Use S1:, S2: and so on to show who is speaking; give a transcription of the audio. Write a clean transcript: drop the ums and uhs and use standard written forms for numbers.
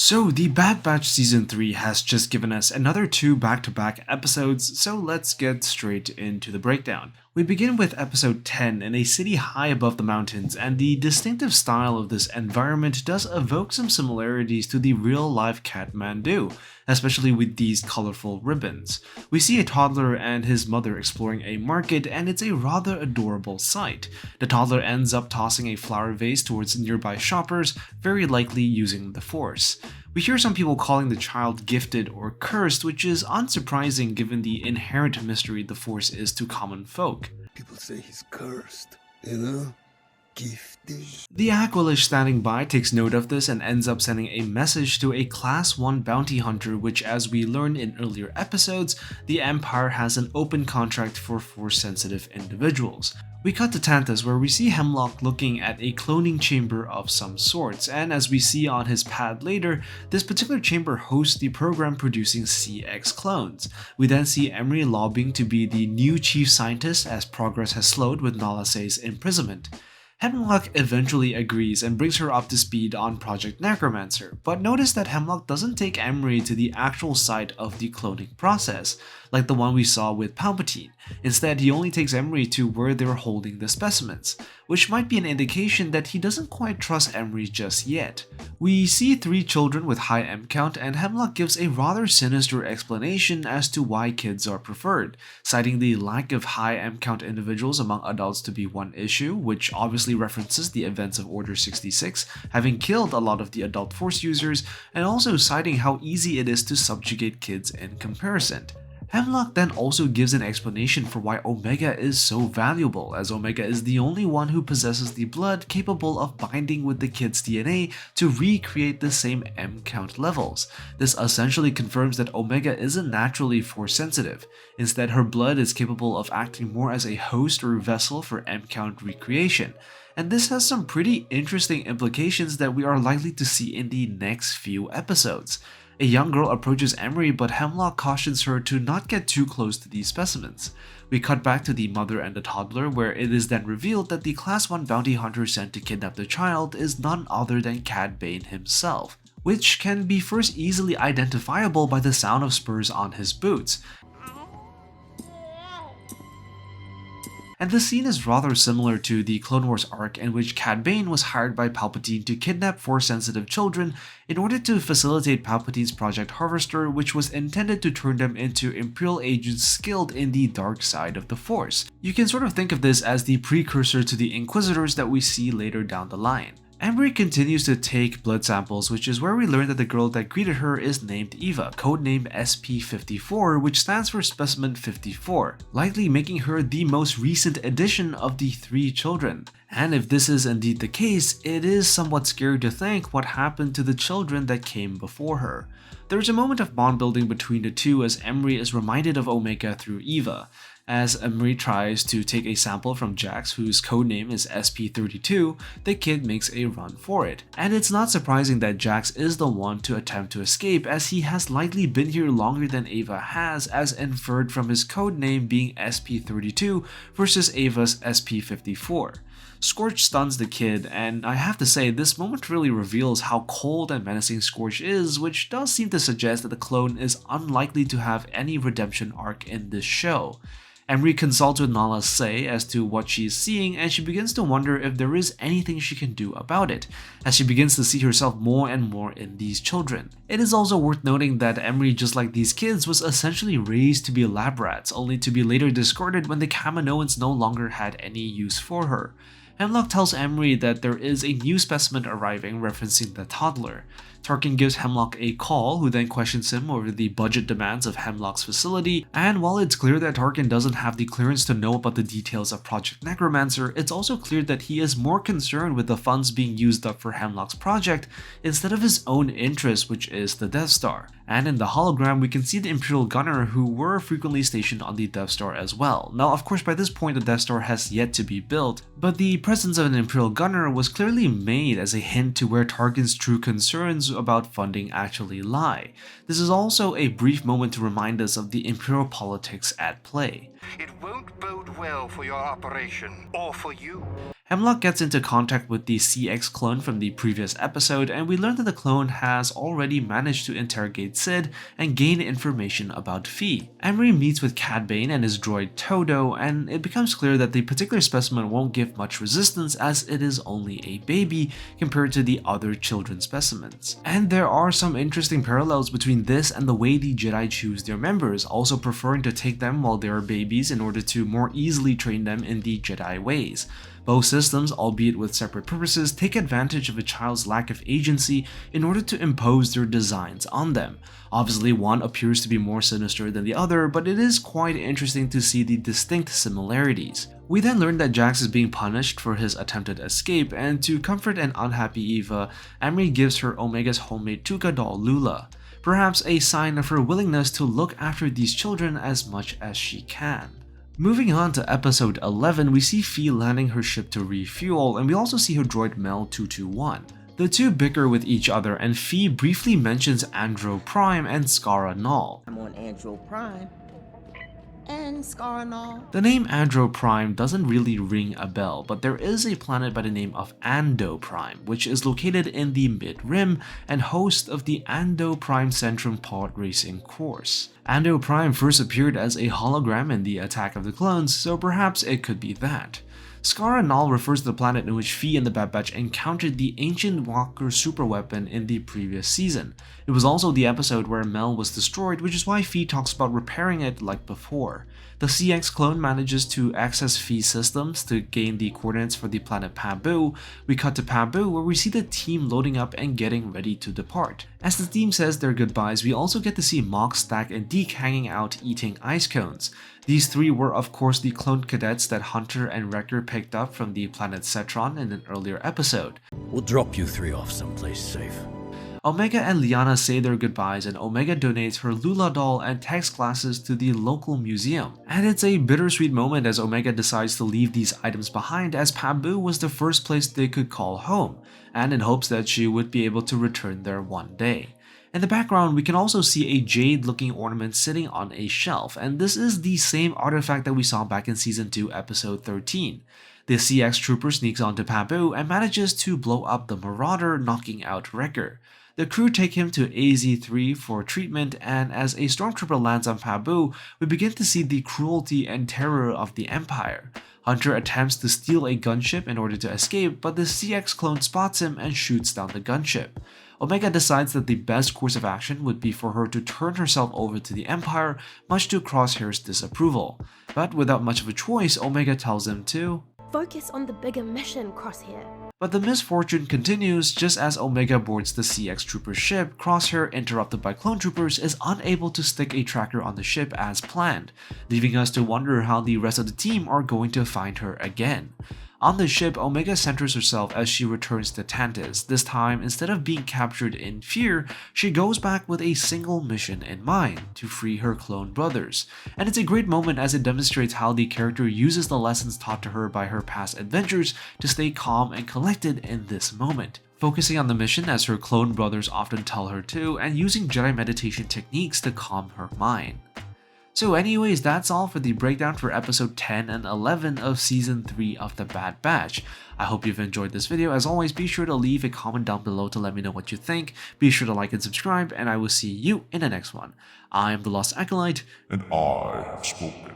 S1: So, the Bad Batch Season 3 has just given us another two back-to-back episodes, so let's get straight into the breakdown. We begin with episode 10 in a city high above the mountains, and the distinctive style of this environment does evoke some similarities to the real-life Kathmandu, especially with these colorful ribbons. We see a toddler and his mother exploring a market, and it's a rather adorable sight. The toddler ends up tossing a flower vase towards nearby shoppers, very likely using the Force. We hear some people calling the child gifted or cursed, which is unsurprising given the inherent mystery the Force is to common folk.
S2: People say he's cursed, you know? Gifted.
S1: The aqualish standing by takes note of this and ends up sending a message to a Class 1 bounty hunter, which, as we learned in earlier episodes, the Empire has an open contract for Force-sensitive individuals. We cut to Tantiss, where we see Hemlock looking at a cloning chamber of some sorts, and as we see on his pad later, this particular chamber hosts the program producing CX clones. We then see Emerie lobbying to be the new chief scientist as progress has slowed with Nalasay's imprisonment. Hemlock eventually agrees and brings her up to speed on Project Necromancer, but notice that Hemlock doesn't take Emerie to the actual site of the cloning process, like the one we saw with Palpatine. Instead, he only takes Emerie to where they're holding the specimens, which might be an indication that he doesn't quite trust Emerie just yet. We see three children with high M-count, and Hemlock gives a rather sinister explanation as to why kids are preferred, citing the lack of high M-count individuals among adults to be one issue, which obviously references the events of Order 66, having killed a lot of the adult Force users, and also citing how easy it is to subjugate kids in comparison. Hemlock then also gives an explanation for why Omega is so valuable, as Omega is the only one who possesses the blood capable of binding with the kid's DNA to recreate the same M-count levels. This essentially confirms that Omega isn't naturally Force sensitive. Instead, her blood is capable of acting more as a host or vessel for M-count recreation. And this has some pretty interesting implications that we are likely to see in the next few episodes. A young girl approaches Emerie, but Hemlock cautions her to not get too close to these specimens. We cut back to the mother and the toddler, where it is then revealed that the Class 1 bounty hunter sent to kidnap the child is none other than Cad Bane himself, which can be first easily identifiable by the sound of spurs on his boots. And the scene is rather similar to the Clone Wars arc in which Cad Bane was hired by Palpatine to kidnap Force-sensitive children in order to facilitate Palpatine's Project Harvester, which was intended to turn them into Imperial agents skilled in the dark side of the Force. You can sort of think of this as the precursor to the Inquisitors that we see later down the line. Emerie continues to take blood samples, which is where we learn that the girl that greeted her is named Eva, codenamed SP-54, which stands for Specimen 54, likely making her the most recent addition of the three children. And if this is indeed the case, it is somewhat scary to think what happened to the children that came before her. There's a moment of bond building between the two as Emerie is reminded of Omega through Eva. As Emerie tries to take a sample from Jax, whose codename is SP-32, the kid makes a run for it. And it's not surprising that Jax is the one to attempt to escape, as he has likely been here longer than Ava has, as inferred from his codename being SP-32 versus Ava's SP-54. Scorch stuns the kid, and I have to say, this moment really reveals how cold and menacing Scorch is, which does seem to suggest that the clone is unlikely to have any redemption arc in this show. Emerie consults with Nalasay as to what she is seeing, and she begins to wonder if there is anything she can do about it, as she begins to see herself more and more in these children. It is also worth noting that Emerie, just like these kids, was essentially raised to be lab rats, only to be later discarded when the Kaminoans no longer had any use for her. Hemlock tells Emerie that there is a new specimen arriving, referencing the toddler. Tarkin gives Hemlock a call, who then questions him over the budget demands of Hemlock's facility, and while it's clear that Tarkin doesn't have the clearance to know about the details of Project Necromancer, it's also clear that he is more concerned with the funds being used up for Hemlock's project instead of his own interest, which is the Death Star. And in the hologram, we can see the Imperial gunner who were frequently stationed on the Death Star as well. Now, of course, by this point, the Death Star has yet to be built, but the presence of an Imperial gunner was clearly made as a hint to where Tarkin's true concerns about funding actually lie. This is also a brief moment to remind us of the Imperial politics at play.
S3: It won't bode well for your operation, or for you.
S1: Hemlock gets into contact with the CX clone from the previous episode, and we learn that the clone has already managed to interrogate Sid and gain information about Fi. Emerie meets with Cad Bane and his droid Todo, and it becomes clear that the particular specimen won't give much resistance as it is only a baby compared to the other children specimens. And there are some interesting parallels between this and the way the Jedi choose their members, also preferring to take them while they are babies in order to more easily train them in the Jedi ways. Both systems, albeit with separate purposes, take advantage of a child's lack of agency in order to impose their designs on them. Obviously, one appears to be more sinister than the other, but it is quite interesting to see the distinct similarities. We then learn that Jax is being punished for his attempted escape, and to comfort an unhappy Eva, Emerie gives her Omega's homemade Tuca doll Lula, perhaps a sign of her willingness to look after these children as much as she can. Moving on to episode 11, we see Fi landing her ship to refuel, and we also see her droid Mel 221. The two bicker with each other, and Fi briefly mentions Andro Prime and Skara Null.
S3: I'm on Andro Prime and Skara Null.
S1: The name Andro Prime doesn't really ring a bell, but there is a planet by the name of Ando Prime, which is located in the Mid-Rim and host of the Ando Prime Centrum pod racing course. Ando Prime first appeared as a hologram in the Attack of the Clones, so perhaps it could be that. Skara Null refers to the planet in which Fi and the Bad Batch encountered the ancient Walker superweapon in the previous season. It was also the episode where Mel was destroyed, which is why Fi talks about repairing it like before. The CX clone manages to access Fi's systems to gain the coordinates for the planet Pabu. We cut to Pabu, where we see the team loading up and getting ready to depart. As the team says their goodbyes, we also get to see Mock, Stack, and Deke hanging out eating ice cones. These three were of course the cloned cadets that Hunter and Wrecker picked up from the planet Cetron in an earlier episode.
S4: We'll drop you three off someplace safe.
S1: Omega and Liana say their goodbyes, and Omega donates her Lula doll and text glasses to the local museum. And it's a bittersweet moment as Omega decides to leave these items behind, as Pabu was the first place they could call home, and in hopes that she would be able to return there one day. In the background, we can also see a jade-looking ornament sitting on a shelf, and this is the same artifact that we saw back in Season 2, Episode 13. The CX trooper sneaks onto Pabu and manages to blow up the Marauder, knocking out Wrecker. The crew take him to AZ-3 for treatment, and as a stormtrooper lands on Pabu, we begin to see the cruelty and terror of the Empire. Hunter attempts to steal a gunship in order to escape, but the CX clone spots him and shoots down the gunship. Omega decides that the best course of action would be for her to turn herself over to the Empire, much to Crosshair's disapproval. But without much of a choice, Omega tells him to
S5: focus on the bigger mission, Crosshair.
S1: But the misfortune continues. Just as Omega boards the CX trooper's ship, Crosshair, interrupted by clone troopers, is unable to stick a tracker on the ship as planned, leaving us to wonder how the rest of the team are going to find her again. On the ship, Omega centers herself as she returns to Tantiss. This time, instead of being captured in fear, she goes back with a single mission in mind: to free her clone brothers. And it's a great moment as it demonstrates how the character uses the lessons taught to her by her past adventures to stay calm and collected in this moment, focusing on the mission as her clone brothers often tell her to, and using Jedi meditation techniques to calm her mind. So anyways, that's all for the breakdown for episode 10 and 11 of season 3 of The Bad Batch. I hope you've enjoyed this video. As always, be sure to leave a comment down below to let me know what you think. Be sure to like and subscribe, and I will see you in the next one. I am the Lost Acolyte,
S2: And I have spoken.